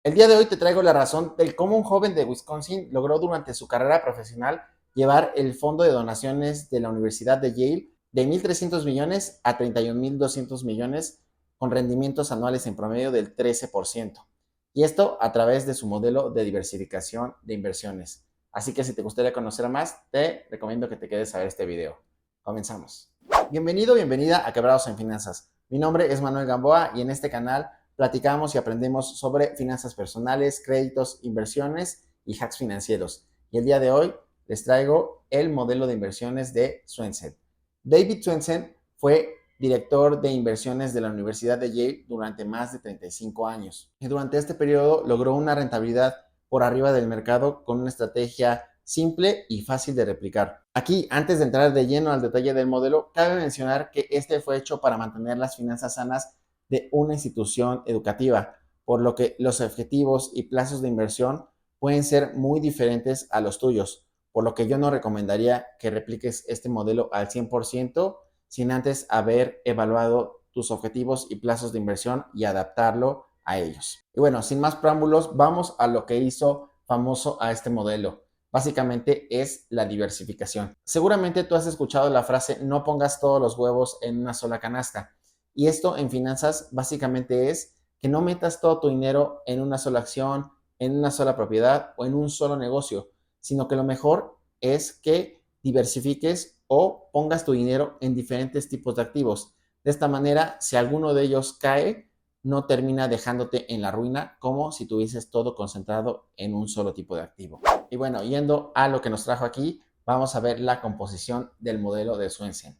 El día de hoy te traigo la razón del cómo un joven de Wisconsin logró durante su carrera profesional llevar el fondo de donaciones de la Universidad de Yale de 1.300 millones a 31.200 millones con rendimientos anuales en promedio del 13%. Y esto a través de su modelo de diversificación de inversiones. Así que si te gustaría conocer más, te recomiendo que te quedes a ver este video. Comenzamos. Bienvenido, bienvenida a Quebrados en Finanzas. Mi nombre es Manuel Gamboa y en este canal platicamos y aprendemos sobre finanzas personales, créditos, inversiones y hacks financieros. Y el día de hoy les traigo el modelo de inversiones de Swensen. David Swensen fue director de inversiones de la Universidad de Yale durante más de 35 años. Y durante este periodo logró una rentabilidad por arriba del mercado con una estrategia simple y fácil de replicar. Aquí, antes de entrar de lleno al detalle del modelo, cabe mencionar que este fue hecho para mantener las finanzas sanas de una institución educativa, por lo que los objetivos y plazos de inversión pueden ser muy diferentes a los tuyos, por lo que yo no recomendaría que repliques este modelo al 100% sin antes haber evaluado tus objetivos y plazos de inversión y adaptarlo a ellos. Y bueno, sin más preámbulos, vamos a lo que hizo famoso a este modelo. Básicamente es la diversificación. Seguramente tú has escuchado la frase no pongas todos los huevos en una sola canasta. Y esto en finanzas básicamente es que no metas todo tu dinero en una sola acción, en una sola propiedad o en un solo negocio, sino que lo mejor es que diversifiques o pongas tu dinero en diferentes tipos de activos. De esta manera, si alguno de ellos cae, no termina dejándote en la ruina como si tuvieses todo concentrado en un solo tipo de activo. Y bueno, yendo a lo que nos trajo aquí, vamos a ver la composición del modelo de Swensen.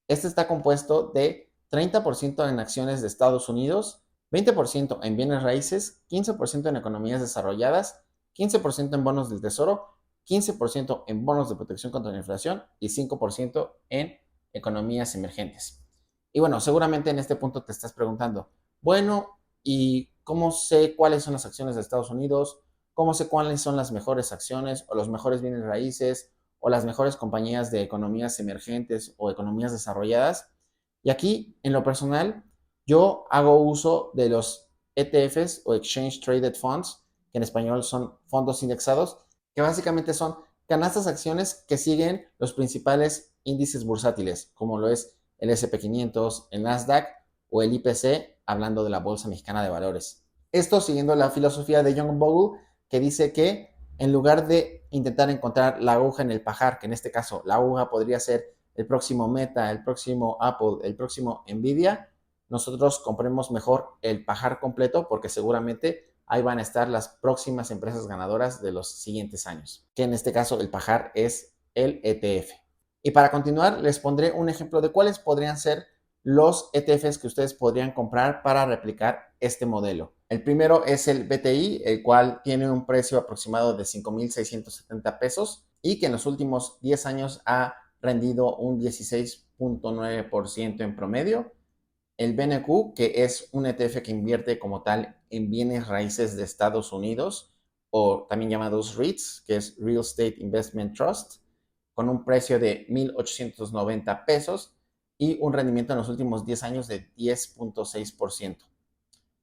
Este está compuesto de 30% en acciones de Estados Unidos, 20% en bienes raíces, 15% en economías desarrolladas, 15% en bonos del tesoro, 15% en bonos de protección contra la inflación y 5% en economías emergentes. Y bueno, seguramente en este punto te estás preguntando, bueno, ¿y cómo sé cuáles son las acciones de Estados Unidos? ¿Cómo sé cuáles son las mejores acciones o los mejores bienes raíces o las mejores compañías de economías emergentes o economías desarrolladas? Y aquí, en lo personal, yo hago uso de los ETFs o Exchange Traded Funds, que en español son fondos indexados, que básicamente son canastas de acciones que siguen los principales índices bursátiles, como lo es el SP 500, el Nasdaq o el IPC, hablando de la Bolsa Mexicana de Valores. Esto siguiendo la filosofía de John Bogle, que dice que en lugar de intentar encontrar la aguja en el pajar, que en este caso la aguja podría ser el próximo Meta, el próximo Apple, el próximo Nvidia, nosotros compremos mejor el pajar completo porque seguramente ahí van a estar las próximas empresas ganadoras de los siguientes años, que en este caso el pajar es el ETF. Y para continuar, les pondré un ejemplo de cuáles podrían ser los ETFs que ustedes podrían comprar para replicar este modelo. El primero es el BTI, el cual tiene un precio aproximado de 5.670 pesos y que en los últimos 10 años ha rendido un 16.9% en promedio. El BNQ, que es un ETF que invierte como tal en bienes raíces de Estados Unidos, o también llamados REITs, que es Real Estate Investment Trust, con un precio de 1.890 pesos y un rendimiento en los últimos 10 años de 10.6%.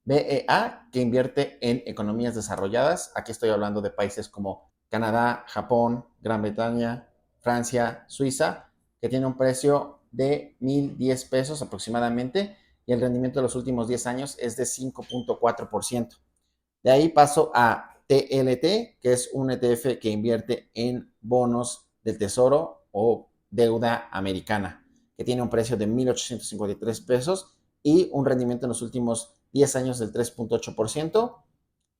BEA, que invierte en economías desarrolladas. Aquí estoy hablando de países como Canadá, Japón, Gran Bretaña, Francia, Suiza, que tiene un precio de 1.010 pesos aproximadamente y el rendimiento de los últimos 10 años es de 5.4%. De ahí paso a TLT, que es un ETF que invierte en bonos del tesoro o deuda americana, que tiene un precio de 1.853 pesos y un rendimiento en los últimos 10 años del 3.8%.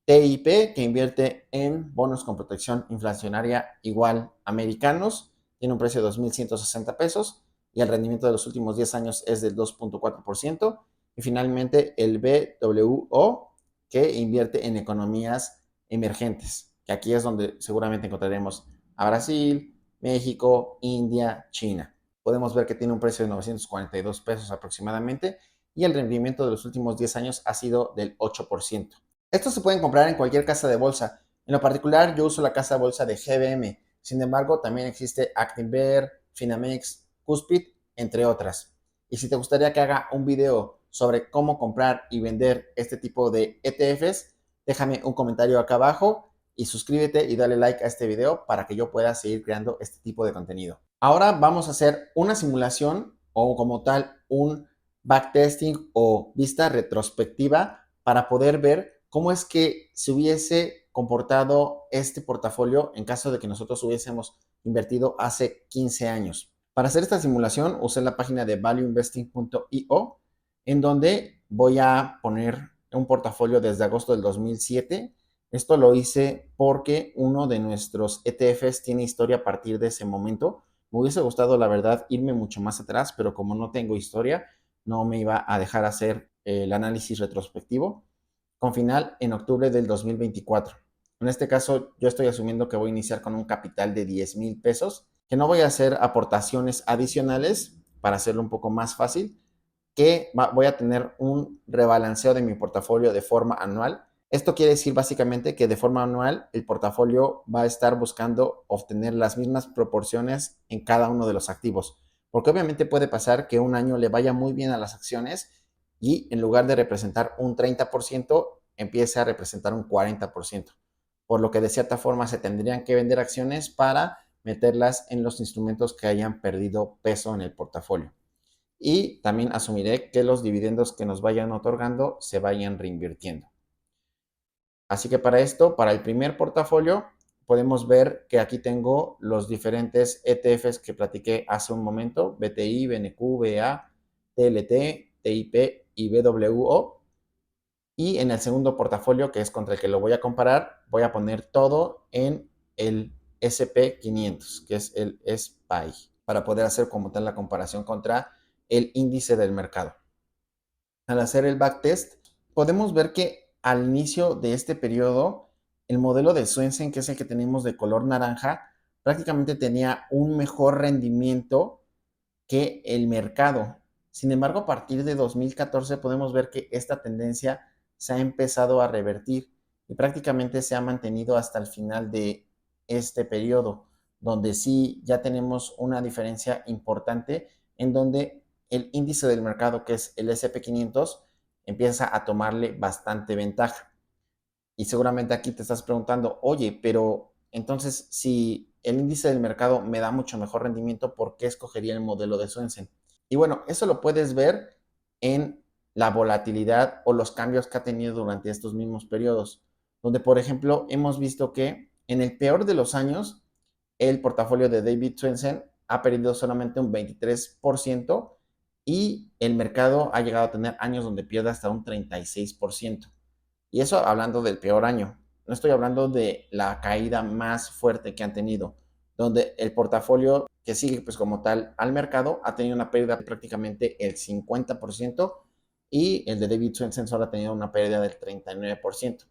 TIP, que invierte en bonos con protección inflacionaria igual americanos, tiene un precio de 2.160 pesos y el rendimiento de los últimos 10 años es del 2.4%. Y finalmente el BWO, que invierte en economías emergentes, que aquí es donde seguramente encontraremos a Brasil, México, India, China. Podemos ver que tiene un precio de 942 pesos aproximadamente y el rendimiento de los últimos 10 años ha sido del 8%. Estos se pueden comprar en cualquier casa de bolsa. En lo particular, yo uso la casa de bolsa de GBM. Sin embargo, también existe Actinver, Finamex, Cuspid, entre otras. Y si te gustaría que haga un video sobre cómo comprar y vender este tipo de ETFs, déjame un comentario acá abajo y suscríbete y dale like a este video para que yo pueda seguir creando este tipo de contenido. Ahora vamos a hacer una simulación o como tal un backtesting o vista retrospectiva para poder ver cómo es que se hubiese comportado este portafolio en caso de que nosotros hubiésemos invertido hace 15 años. Para hacer esta simulación usé la página de valueinvesting.io en donde voy a poner un portafolio desde agosto del 2007. Esto lo hice porque uno de nuestros ETFs tiene historia a partir de ese momento. Me hubiese gustado, la verdad, irme mucho más atrás, pero como no tengo historia, no me iba a dejar hacer el análisis retrospectivo con final en octubre del 2024. En este caso, yo estoy asumiendo que voy a iniciar con un capital de 10,000 pesos, que no voy a hacer aportaciones adicionales para hacerlo un poco más fácil, que voy a tener un rebalanceo de mi portafolio de forma anual. Esto quiere decir básicamente que de forma anual el portafolio va a estar buscando obtener las mismas proporciones en cada uno de los activos, porque obviamente puede pasar que un año le vaya muy bien a las acciones y en lugar de representar un 30%, empiece a representar un 40%, por lo que de cierta forma se tendrían que vender acciones para meterlas en los instrumentos que hayan perdido peso en el portafolio. Y también asumiré que los dividendos que nos vayan otorgando se vayan reinvirtiendo. Así que para esto, para el primer portafolio, podemos ver que aquí tengo los diferentes ETFs que platiqué hace un momento: BTI, BNQ, BA, TLT, TIP y BWO. Y en el segundo portafolio, que es contra el que lo voy a comparar, voy a poner todo en el SP500, que es el SPY, para poder hacer como tal la comparación contra el índice del mercado. Al hacer el backtest, podemos ver que al inicio de este periodo, el modelo de Swensen, que es el que tenemos de color naranja, prácticamente tenía un mejor rendimiento que el mercado. Sin embargo, a partir de 2014 podemos ver que esta tendencia se ha empezado a revertir y prácticamente se ha mantenido hasta el final de este periodo, donde sí ya tenemos una diferencia importante en donde el índice del mercado, que es el SP500, empieza a tomarle bastante ventaja. Y seguramente aquí te estás preguntando, oye, pero entonces si el índice del mercado me da mucho mejor rendimiento, ¿por qué escogería el modelo de Swensen? Y bueno, eso lo puedes ver en la volatilidad o los cambios que ha tenido durante estos mismos periodos, donde por ejemplo hemos visto que en el peor de los años, el portafolio de David Swensen ha perdido solamente un 23% y el mercado ha llegado a tener años donde pierde hasta un 36%. Y eso hablando del peor año. No estoy hablando de la caída más fuerte que han tenido, donde el portafolio que sigue pues como tal al mercado ha tenido una pérdida de prácticamente el 50% y el de David Swensen solo ha tenido una pérdida del 39%.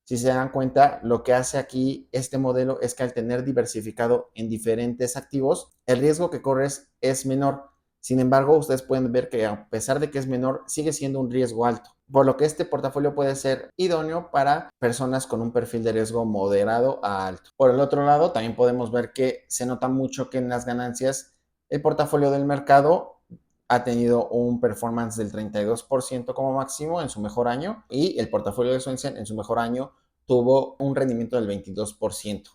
Si se dan cuenta, lo que hace aquí este modelo es que al tener diversificado en diferentes activos, el riesgo que corres es menor. Sin embargo, ustedes pueden ver que a pesar de que es menor, sigue siendo un riesgo alto, por lo que este portafolio puede ser idóneo para personas con un perfil de riesgo moderado a alto. Por el otro lado, también podemos ver que se nota mucho que en las ganancias el portafolio del mercado ha tenido un performance del 32% como máximo en su mejor año y el portafolio de Swensen en su mejor año tuvo un rendimiento del 22%.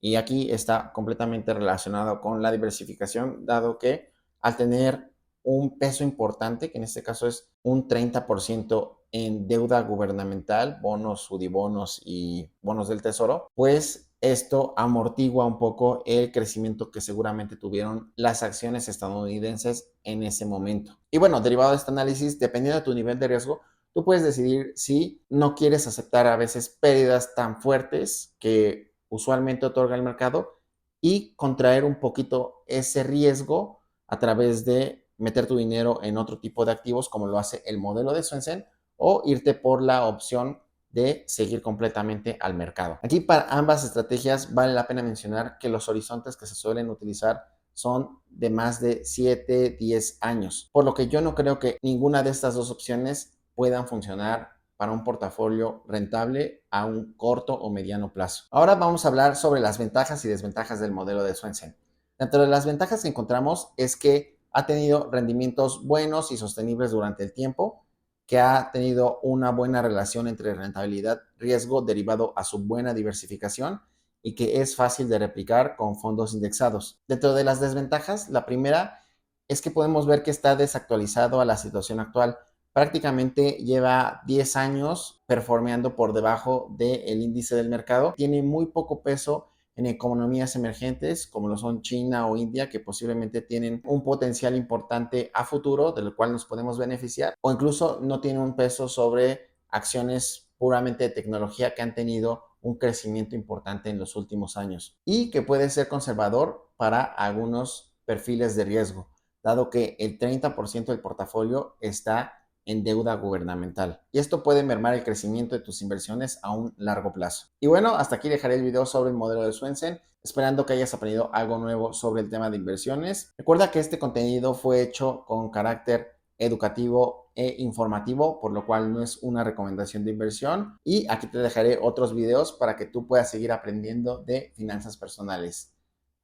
Y aquí está completamente relacionado con la diversificación, dado que al tener un peso importante, que en este caso es un 30% en deuda gubernamental, bonos, sudibonos y bonos del tesoro, pues esto amortigua un poco el crecimiento que seguramente tuvieron las acciones estadounidenses en ese momento. Y bueno, derivado de este análisis, dependiendo de tu nivel de riesgo, tú puedes decidir si no quieres aceptar a veces pérdidas tan fuertes que usualmente otorga el mercado y contraer un poquito ese riesgo a través de meter tu dinero en otro tipo de activos como lo hace el modelo de Swensen o irte por la opción de seguir completamente al mercado. Aquí para ambas estrategias vale la pena mencionar que los horizontes que se suelen utilizar son de más de 7, 10 años, por lo que yo no creo que ninguna de estas dos opciones puedan funcionar para un portafolio rentable a un corto o mediano plazo. Ahora vamos a hablar sobre las ventajas y desventajas del modelo de Swensen. Dentro de las ventajas que encontramos es que ha tenido rendimientos buenos y sostenibles durante el tiempo, que ha tenido una buena relación entre rentabilidad riesgo derivado a su buena diversificación y que es fácil de replicar con fondos indexados. Dentro de las desventajas, la primera es que podemos ver que está desactualizado a la situación actual. Prácticamente lleva 10 años performeando por debajo del índice del mercado. Tiene muy poco peso en economías emergentes como lo son China o India, que posiblemente tienen un potencial importante a futuro del cual nos podemos beneficiar, o incluso no tiene un peso sobre acciones puramente de tecnología que han tenido un crecimiento importante en los últimos años y que puede ser conservador para algunos perfiles de riesgo, dado que el 30% del portafolio está en deuda gubernamental. Y esto puede mermar el crecimiento de tus inversiones a un largo plazo. Y bueno, hasta aquí dejaré el video sobre el modelo de Swensen, esperando que hayas aprendido algo nuevo sobre el tema de inversiones. Recuerda que este contenido fue hecho con carácter educativo e informativo, por lo cual no es una recomendación de inversión. Y aquí te dejaré otros videos para que tú puedas seguir aprendiendo de finanzas personales.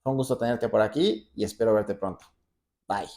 Fue un gusto tenerte por aquí y espero verte pronto. Bye.